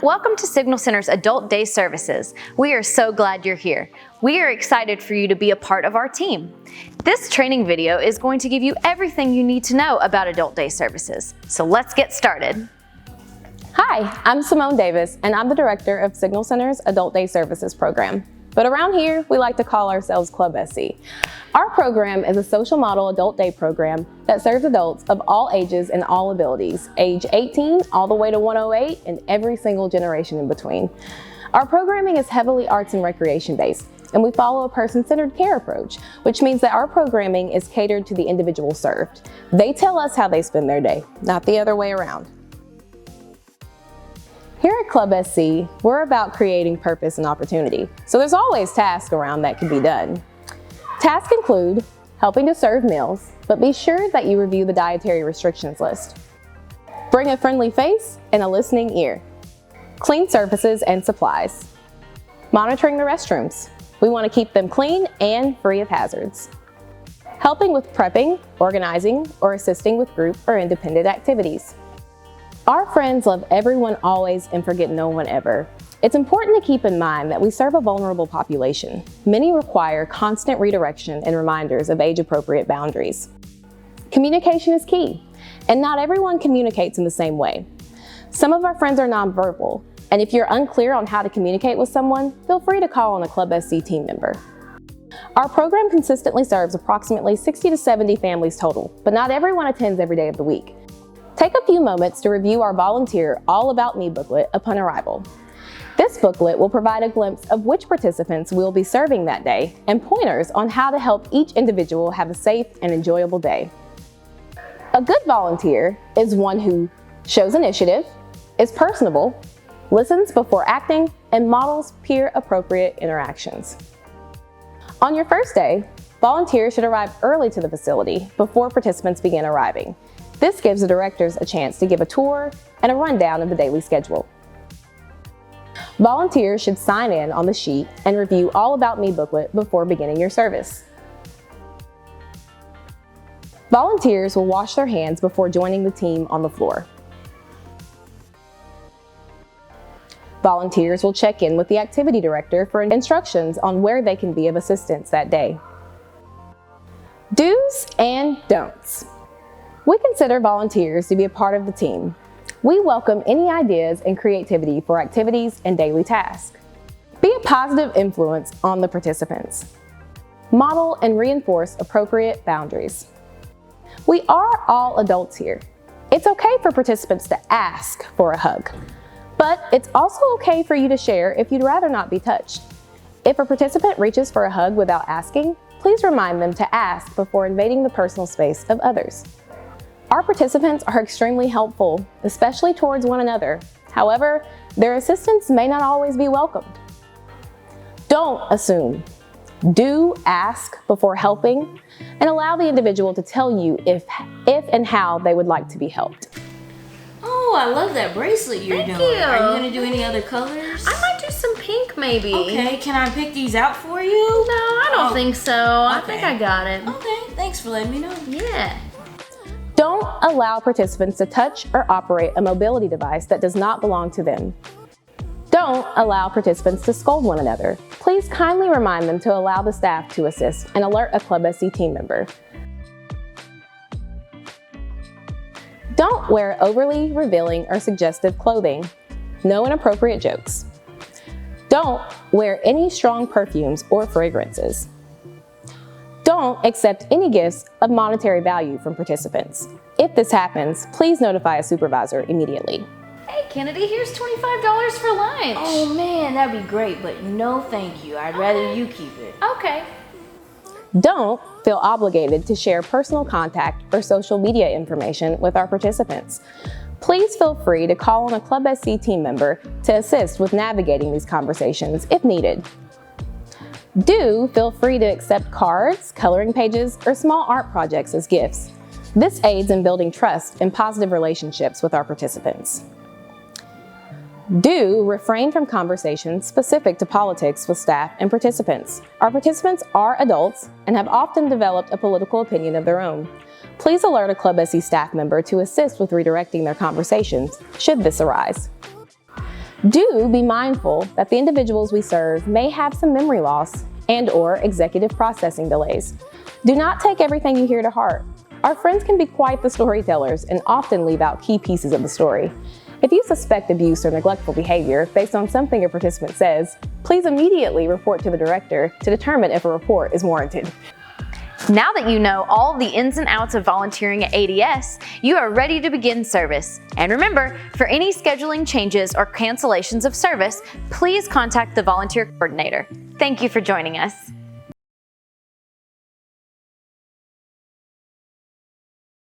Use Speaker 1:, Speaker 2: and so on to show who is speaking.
Speaker 1: Welcome to Signal Center's Adult Day Services. We are so glad you're here. We are excited for you to be a part of our team. This training video is going to give you everything you need to know about Adult Day Services. So let's get started.
Speaker 2: Hi, I'm Simone Davis, and I'm the director of Signal Center's Adult Day Services program. But around here, we like to call ourselves Club SC. Our program is a social model adult day program that serves adults of all ages and all abilities, age 18 all the way to 108 and every single generation in between. Our programming is heavily arts and recreation based, and we follow a person-centered care approach, which means that our programming is catered to the individual served. They tell us how they spend their day, not the other way around. Here at Club SC, we're about creating purpose and opportunity, so there's always tasks around that can be done. Tasks include helping to serve meals, but be sure that you review the dietary restrictions list. Bring a friendly face and a listening ear. Clean surfaces and supplies. Monitoring the restrooms. We want to keep them clean and free of hazards. Helping with prepping, organizing, or assisting with group or independent activities. Our friends love everyone always and forget no one ever. It's important to keep in mind that we serve a vulnerable population. Many require constant redirection and reminders of age-appropriate boundaries. Communication is key, and not everyone communicates in the same way. Some of our friends are nonverbal, and if you're unclear on how to communicate with someone, feel free to call on a Club SC team member. Our program consistently serves approximately 60 to 70 families total, but not everyone attends every day of the week. Take a few moments to review our volunteer All About Me booklet upon arrival. This booklet will provide a glimpse of which participants we'll be serving that day and pointers on how to help each individual have a safe and enjoyable day. A good volunteer is one who shows initiative, is personable, listens before acting, and models peer-appropriate interactions. On your first day, volunteers should arrive early to the facility before participants begin arriving. This gives the directors a chance to give a tour and a rundown of the daily schedule. Volunteers should sign in on the sheet and review All About Me booklet before beginning your service. Volunteers will wash their hands before joining the team on the floor. Volunteers will check in with the activity director for instructions on where they can be of assistance that day. Do's and don'ts. We consider volunteers to be a part of the team. We welcome any ideas and creativity for activities and daily tasks. Be a positive influence on the participants. Model and reinforce appropriate boundaries. We are all adults here. It's okay for participants to ask for a hug, but it's also okay for you to share if you'd rather not be touched. If a participant reaches for a hug without asking, please remind them to ask before invading the personal space of others. Our participants are extremely helpful, especially towards one another. However, their assistance may not always be welcomed. Don't assume. Do ask before helping, and allow the individual to tell you if and how they would like to be helped.
Speaker 3: Oh, I love that bracelet you're doing.
Speaker 1: Thank you.
Speaker 3: Are you going to do any other colors?
Speaker 1: I might do some pink maybe.
Speaker 3: Okay, can I pick these out for you?
Speaker 1: No, I don't think so. I think I got it.
Speaker 3: Okay, thanks for letting me know.
Speaker 1: Yeah.
Speaker 2: Don't allow participants to touch or operate a mobility device that does not belong to them. Don't allow participants to scold one another. Please kindly remind them to allow the staff to assist and alert a Club SC team member. Don't wear overly revealing or suggestive clothing. No inappropriate jokes. Don't wear any strong perfumes or fragrances. Don't accept any gifts of monetary value from participants. If this happens, please notify a supervisor immediately.
Speaker 1: Hey Kennedy, here's $25 for lunch.
Speaker 3: Oh man, that'd be great, but no thank you. I'd rather you keep it.
Speaker 1: Okay.
Speaker 2: Don't feel obligated to share personal contact or social media information with our participants. Please feel free to call on a Club SC team member to assist with navigating these conversations if needed. Do feel free to accept cards, coloring pages, or small art projects as gifts. This aids in building trust and positive relationships with our participants. Do refrain from conversations specific to politics with staff and participants. Our participants are adults and have often developed a political opinion of their own. Please alert a Club SC staff member to assist with redirecting their conversations, should this arise. Do be mindful that the individuals we serve may have some memory loss and/or executive processing delays. Do not take everything you hear to heart. Our friends can be quite the storytellers and often leave out key pieces of the story. If you suspect abuse or neglectful behavior based on something a participant says, please immediately report to the director to determine if a report is warranted.
Speaker 1: Now that you know all the ins and outs of volunteering at ADS, you are ready to begin service. And remember, for any scheduling changes or cancellations of service, please contact the volunteer coordinator. Thank you for joining us.